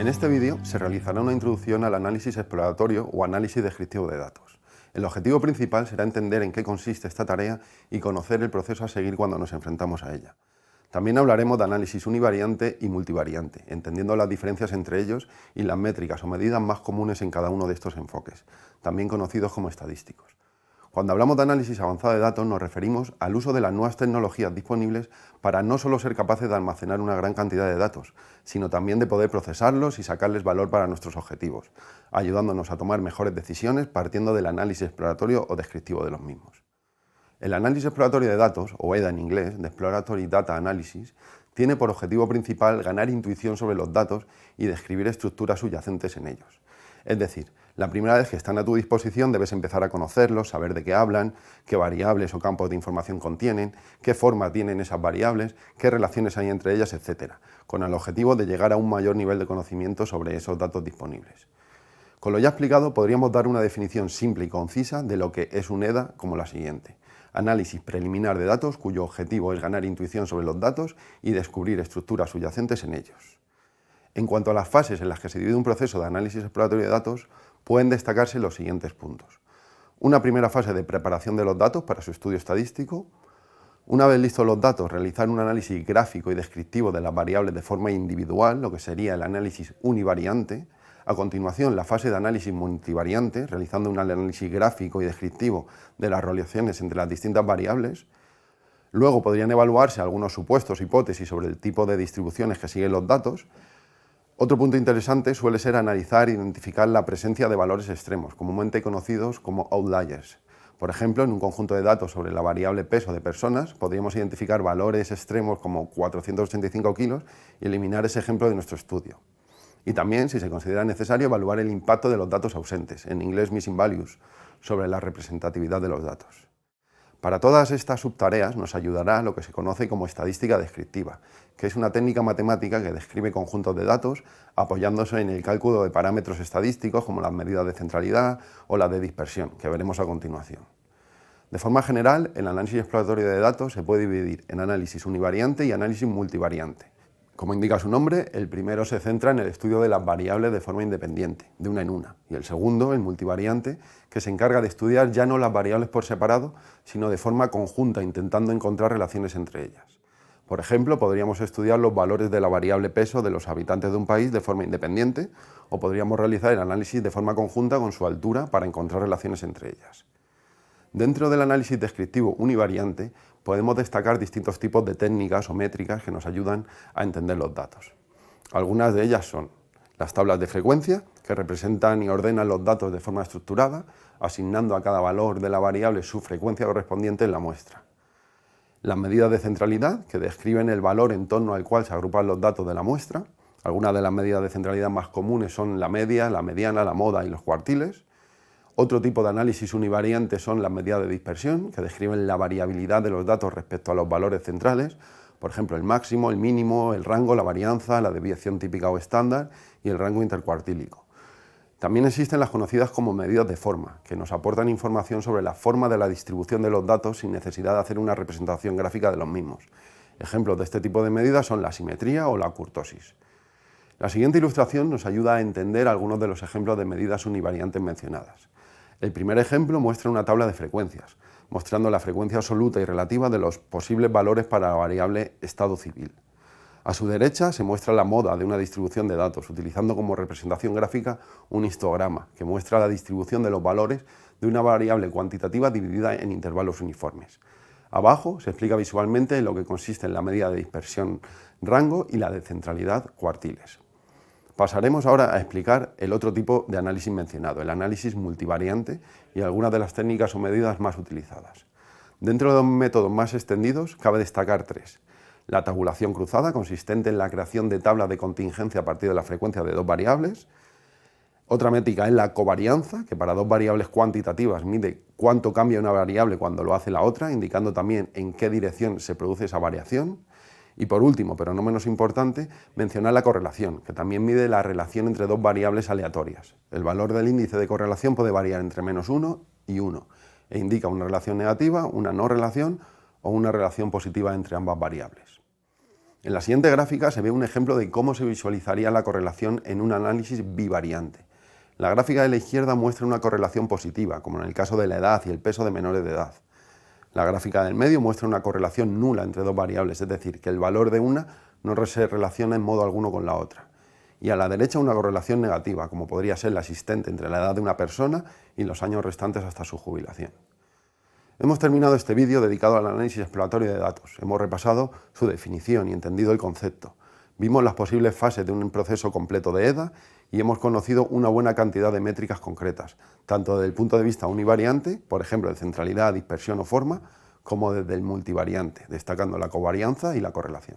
En este vídeo se realizará una introducción al análisis exploratorio o análisis descriptivo de datos. El objetivo principal será entender en qué consiste esta tarea y conocer el proceso a seguir cuando nos enfrentamos a ella. También hablaremos de análisis univariante y multivariante, entendiendo las diferencias entre ellos y las métricas o medidas más comunes en cada uno de estos enfoques, también conocidos como estadísticos. Cuando hablamos de análisis avanzado de datos nos referimos al uso de las nuevas tecnologías disponibles para no solo ser capaces de almacenar una gran cantidad de datos, sino también de poder procesarlos y sacarles valor para nuestros objetivos, ayudándonos a tomar mejores decisiones partiendo del análisis exploratorio o descriptivo de los mismos. El análisis exploratorio de datos, o EDA en inglés, de Exploratory Data Analysis, tiene por objetivo principal ganar intuición sobre los datos y describir estructuras subyacentes en ellos. Es decir, la primera vez que están a tu disposición debes empezar a conocerlos, saber de qué hablan, qué variables o campos de información contienen, qué forma tienen esas variables, qué relaciones hay entre ellas, etc., con el objetivo de llegar a un mayor nivel de conocimiento sobre esos datos disponibles. Con lo ya explicado, podríamos dar una definición simple y concisa de lo que es un EDA como la siguiente: análisis preliminar de datos cuyo objetivo es ganar intuición sobre los datos y descubrir estructuras subyacentes en ellos. En cuanto a las fases en las que se divide un proceso de análisis exploratorio de datos, pueden destacarse los siguientes puntos. Una primera fase de preparación de los datos para su estudio estadístico. Una vez listos los datos, realizar un análisis gráfico y descriptivo de las variables de forma individual, lo que sería el análisis univariante. A continuación, la fase de análisis multivariante, realizando un análisis gráfico y descriptivo de las relaciones entre las distintas variables. Luego podrían evaluarse algunos supuestos, hipótesis sobre el tipo de distribuciones que siguen los datos. Otro punto interesante suele ser analizar e identificar la presencia de valores extremos, comúnmente conocidos como outliers. Por ejemplo, en un conjunto de datos sobre la variable peso de personas, podríamos identificar valores extremos como 485 kilos y eliminar ese ejemplo de nuestro estudio. Y también, si se considera necesario, evaluar el impacto de los datos ausentes, en inglés missing values, sobre la representatividad de los datos. Para todas estas subtareas nos ayudará lo que se conoce como estadística descriptiva, que es una técnica matemática que describe conjuntos de datos apoyándose en el cálculo de parámetros estadísticos como las medidas de centralidad o las de dispersión, que veremos a continuación. De forma general, el análisis exploratorio de datos se puede dividir en análisis univariante y análisis multivariante. Como indica su nombre, el primero se centra en el estudio de las variables de forma independiente, de una en una, y el segundo, el multivariante, que se encarga de estudiar ya no las variables por separado, sino de forma conjunta, intentando encontrar relaciones entre ellas. Por ejemplo, podríamos estudiar los valores de la variable peso de los habitantes de un país de forma independiente, o podríamos realizar el análisis de forma conjunta con su altura para encontrar relaciones entre ellas. Dentro del análisis descriptivo univariante, podemos destacar distintos tipos de técnicas o métricas que nos ayudan a entender los datos. Algunas de ellas son las tablas de frecuencia, que representan y ordenan los datos de forma estructurada, asignando a cada valor de la variable su frecuencia correspondiente en la muestra. Las medidas de centralidad, que describen el valor en torno al cual se agrupan los datos de la muestra. Algunas de las medidas de centralidad más comunes son la media, la mediana, la moda y los cuartiles. Otro tipo de análisis univariante son las medidas de dispersión, que describen la variabilidad de los datos respecto a los valores centrales, por ejemplo el máximo, el mínimo, el rango, la varianza, la desviación típica o estándar y el rango intercuartílico. También existen las conocidas como medidas de forma, que nos aportan información sobre la forma de la distribución de los datos sin necesidad de hacer una representación gráfica de los mismos. Ejemplos de este tipo de medidas son la simetría o la kurtosis. La siguiente ilustración nos ayuda a entender algunos de los ejemplos de medidas univariantes mencionadas. El primer ejemplo muestra una tabla de frecuencias, mostrando la frecuencia absoluta y relativa de los posibles valores para la variable estado civil. A su derecha se muestra la moda de una distribución de datos, utilizando como representación gráfica un histograma, que muestra la distribución de los valores de una variable cuantitativa dividida en intervalos uniformes. Abajo se explica visualmente en lo que consiste en la medida de dispersión rango y la de centralidad cuartiles. Pasaremos ahora a explicar el otro tipo de análisis mencionado, el análisis multivariante y algunas de las técnicas o medidas más utilizadas. Dentro de los métodos más extendidos cabe destacar tres. La tabulación cruzada, consistente en la creación de tablas de contingencia a partir de la frecuencia de dos variables. Otra métrica es la covarianza, que para dos variables cuantitativas mide cuánto cambia una variable cuando lo hace la otra, indicando también en qué dirección se produce esa variación. Y por último, pero no menos importante, mencionar la correlación, que también mide la relación entre dos variables aleatorias. El valor del índice de correlación puede variar entre -1 y 1 e indica una relación negativa, una no relación o una relación positiva entre ambas variables. En la siguiente gráfica se ve un ejemplo de cómo se visualizaría la correlación en un análisis bivariante. La gráfica de la izquierda muestra una correlación positiva, como en el caso de la edad y el peso de menores de edad. La gráfica del medio muestra una correlación nula entre dos variables, es decir, que el valor de una no se relaciona en modo alguno con la otra. Y a la derecha una correlación negativa, como podría ser la existente entre la edad de una persona y los años restantes hasta su jubilación. Hemos terminado este vídeo dedicado al análisis exploratorio de datos. Hemos repasado su definición y entendido el concepto. Vimos las posibles fases de un proceso completo de EDA y hemos conocido una buena cantidad de métricas concretas, tanto desde el punto de vista univariante, por ejemplo de centralidad, dispersión o forma, como desde el multivariante, destacando la covarianza y la correlación.